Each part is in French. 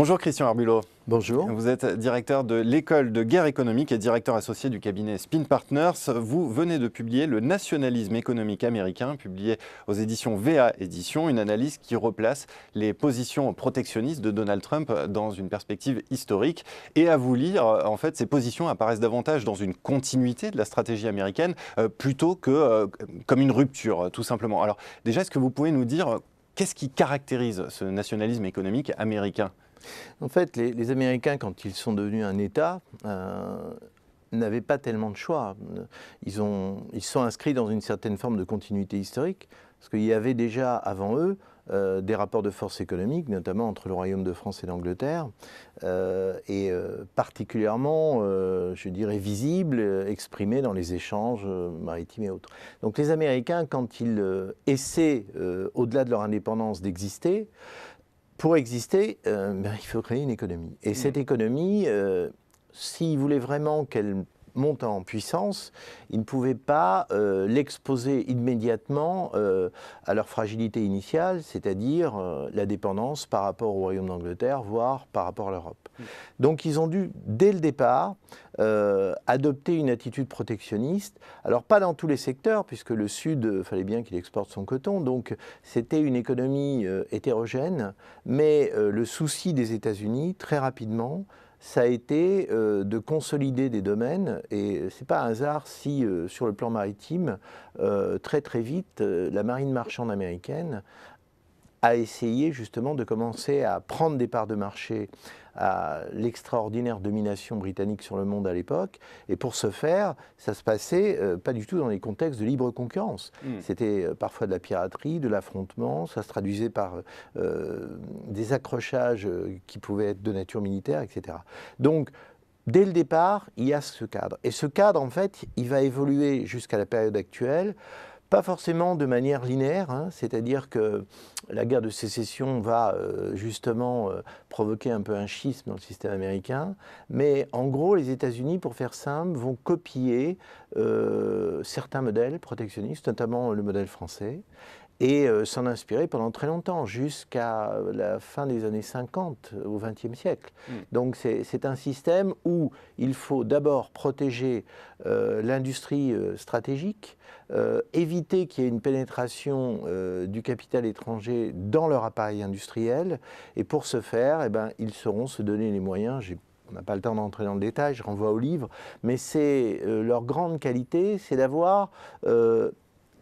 Bonjour Christian Arbulot. Bonjour. Vous êtes directeur de l'école de guerre économique et directeur associé du cabinet Spin Partners. Vous venez de publier Le nationalisme économique américain, publié aux éditions VA Éditions, une analyse qui replace les positions protectionnistes de Donald Trump dans une perspective historique. Et à vous lire, en fait, ces positions apparaissent davantage dans une continuité de la stratégie américaine plutôt que comme une rupture, tout simplement. Alors déjà, est-ce que vous pouvez nous dire qu'est-ce qui caractérise ce nationalisme économique américain ? En fait, les Américains, quand ils sont devenus un État, n'avaient pas tellement de choix. Ils se sont inscrits dans une certaine forme de continuité historique, parce qu'il y avait déjà avant eux des rapports de force économiques, notamment entre le Royaume de France et l'Angleterre, et particulièrement, je dirais, visibles, exprimés dans les échanges maritimes et autres. Donc les Américains, quand ils essaient, au-delà de leur indépendance, d'exister, pour exister, il faut créer une économie. Et cette économie, s'ils voulaient vraiment qu'elle monte en puissance, ils ne pouvaient pas l'exposer immédiatement à leur fragilité initiale, c'est-à-dire la dépendance par rapport au Royaume d'Angleterre, voire par rapport à l'Europe. Donc ils ont dû, dès le départ, adopter une attitude protectionniste. Alors pas dans tous les secteurs, puisque le Sud, fallait bien qu'il exporte son coton, donc c'était une économie hétérogène, mais le souci des États-Unis, très rapidement, ça a été de consolider des domaines, et ce n'est pas un hasard si, sur le plan maritime, très très vite, la marine marchande américaine a essayé justement de commencer à prendre des parts de marché à l'extraordinaire domination britannique sur le monde à l'époque. Et pour ce faire, ça se passait pas du tout dans les contextes de libre concurrence. C'était parfois de la piraterie, de l'affrontement, ça se traduisait par des accrochages qui pouvaient être de nature militaire, etc. Donc, dès le départ, il y a ce cadre. Et ce cadre, en fait, il va évoluer jusqu'à la période actuelle. Pas forcément de manière linéaire, hein, c'est-à-dire que la guerre de sécession va justement provoquer un peu un schisme dans le système américain, mais en gros, les États-Unis, pour faire simple, vont copier certains modèles protectionnistes, notamment le modèle français, et s'en inspirer pendant très longtemps, jusqu'à la fin des années 50, au XXe siècle. Donc c'est un système où il faut d'abord protéger l'industrie stratégique, éviter qu'il y ait une pénétration du capital étranger dans leur appareil industriel, et pour ce faire, ils sauront se donner les moyens. On n'a pas le temps d'entrer dans le détail, je renvoie au livre, mais c'est leur grande qualité, c'est d'avoir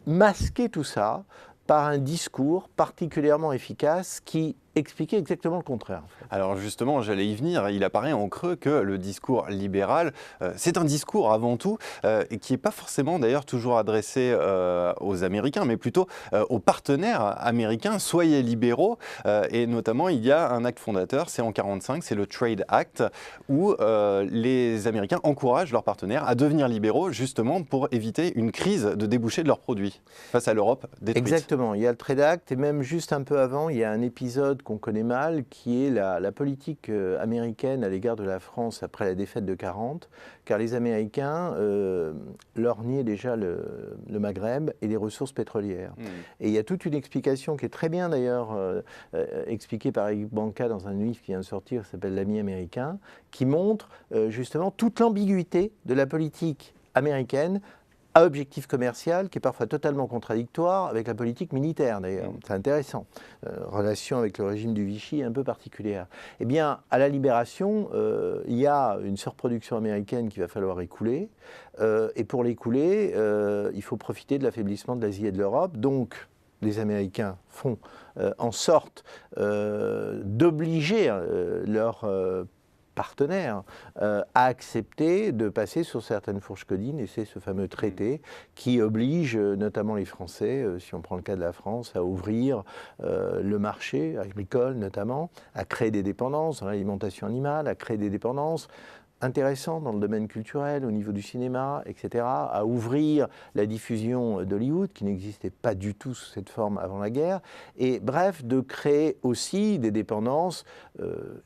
masqué tout ça par un discours particulièrement efficace qui expliquait exactement le contraire. Alors justement, j'allais y venir, il apparaît en creux que le discours libéral, c'est un discours avant tout, et qui n'est pas forcément d'ailleurs toujours adressé aux Américains, mais plutôt aux partenaires américains, soyez libéraux, et notamment il y a un acte fondateur, c'est en 1945, c'est le Trade Act, où les Américains encouragent leurs partenaires à devenir libéraux, justement pour éviter une crise de débouchés de leurs produits face à l'Europe détruite. Exactement, il y a le Trade Act, et même juste un peu avant, il y a un épisode qu'on connaît mal, qui est la politique américaine à l'égard de la France après la défaite de 1940, car les Américains leur niaient déjà le Maghreb et les ressources pétrolières. Et il y a toute une explication qui est très bien d'ailleurs expliquée par Eric Banca dans un livre qui vient de sortir, qui s'appelle L'ami américain, qui montre justement toute l'ambiguïté de la politique américaine à objectif commercial qui est parfois totalement contradictoire avec la politique militaire d'ailleurs. C'est intéressant. Relation avec le régime du Vichy un peu particulière. Eh bien, à la Libération, il y a une surproduction américaine qu'il va falloir écouler. Et pour l'écouler, il faut profiter de l'affaiblissement de l'Asie et de l'Europe. Donc, les Américains font en sorte d'obliger leurs partenaires à accepter de passer sur certaines fourches codines, et c'est ce fameux traité qui oblige notamment les Français, si on prend le cas de la France, à ouvrir le marché agricole notamment, à créer des dépendances dans l'alimentation animale, à créer des dépendances intéressant dans le domaine culturel, au niveau du cinéma, etc., à ouvrir la diffusion d'Hollywood, qui n'existait pas du tout sous cette forme avant la guerre, et bref, de créer aussi des dépendances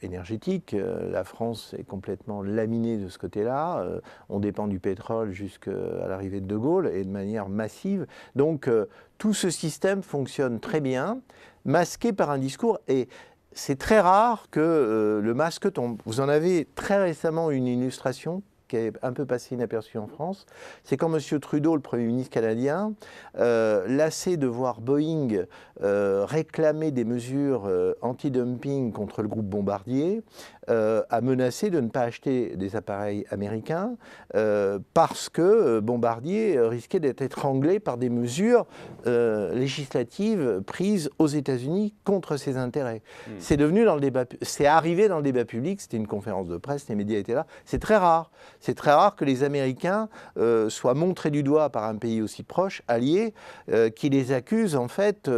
énergétiques. La France est complètement laminée de ce côté-là, on dépend du pétrole jusqu'à l'arrivée de Gaulle, et de manière massive. Donc tout ce système fonctionne très bien, masqué par un discours, et c'est très rare que le masque tombe. Vous en avez très récemment une illustration qui est un peu passée inaperçue en France. C'est quand M. Trudeau, le Premier ministre canadien, lassé de voir Boeing réclamer des mesures anti-dumping contre le groupe Bombardier, a menacé de ne pas acheter des appareils américains parce que Bombardier risquait d'être étranglé par des mesures législatives prises aux États-Unis contre ses intérêts. C'est devenu dans le débat, c'est arrivé dans le débat public, c'était une conférence de presse, les médias étaient là. C'est très rare. C'est très rare que les Américains soient montrés du doigt par un pays aussi proche, allié, qui les accuse en fait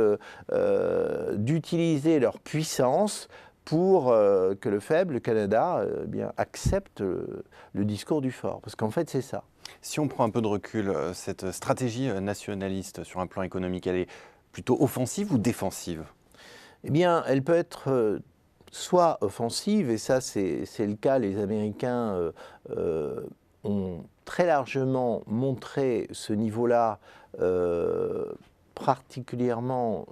d'utiliser leur puissance pour que le faible, le Canada, accepte le discours du fort. Parce qu'en fait, c'est ça. Si on prend un peu de recul, cette stratégie nationaliste sur un plan économique, elle est plutôt offensive ou défensive? Eh bien, elle peut être soit offensive, et ça c'est le cas, les Américains ont très largement montré ce niveau-là particulièrement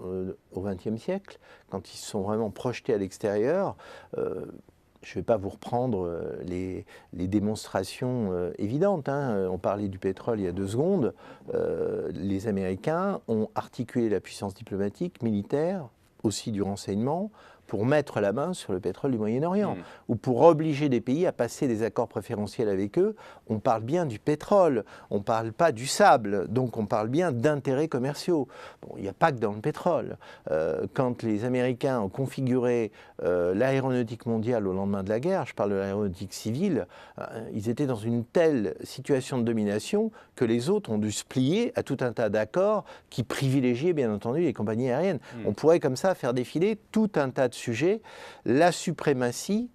au XXe siècle, quand ils se sont vraiment projetés à l'extérieur. Je ne vais pas vous reprendre les démonstrations évidentes. On parlait du pétrole il y a 2 secondes. Les Américains ont articulé la puissance diplomatique, militaire, aussi du renseignement, pour mettre la main sur le pétrole du Moyen-Orient, ou pour obliger des pays à passer des accords préférentiels avec eux. On parle bien du pétrole, on ne parle pas du sable, donc on parle bien d'intérêts commerciaux. Bon, il n'y a pas que dans le pétrole. Quand les Américains ont configuré l'aéronautique mondiale au lendemain de la guerre, je parle de l'aéronautique civile, ils étaient dans une telle situation de domination que les autres ont dû se plier à tout un tas d'accords qui privilégiaient bien entendu les compagnies aériennes. On pourrait comme ça faire défiler tout un tas de sujets. La suprématie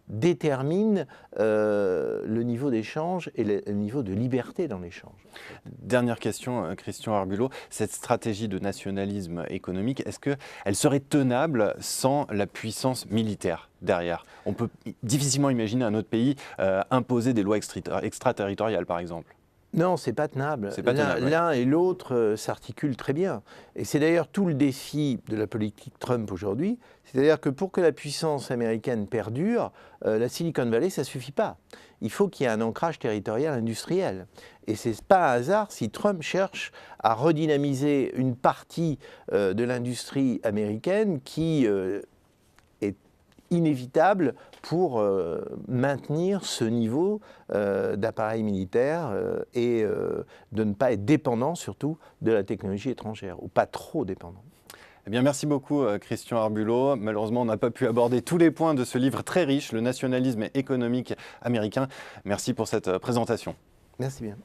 détermine le niveau d'échange et le niveau de liberté dans l'échange. Dernière question, Christian Arbulot. Cette stratégie de nationalisme économique, est-ce qu'elle serait tenable sans la puissance militaire derrière? On peut difficilement imaginer un autre pays imposer des lois extraterritoriales, par exemple. Non, c'est pas tenable. L'un et l'autre s'articulent très bien. Et c'est d'ailleurs tout le défi de la politique Trump aujourd'hui. C'est-à-dire que pour que la puissance américaine perdure, la Silicon Valley, ça ne suffit pas. Il faut qu'il y ait un ancrage territorial industriel. Et ce n'est pas un hasard si Trump cherche à redynamiser une partie de l'industrie américaine qui est inévitable pour maintenir ce niveau d'appareil militaire et de ne pas être dépendant surtout de la technologie étrangère, ou pas trop dépendant. Eh bien, merci beaucoup Christian Arbulot. Malheureusement, on n'a pas pu aborder tous les points de ce livre très riche, Le nationalisme économique américain. Merci pour cette présentation. Merci bien.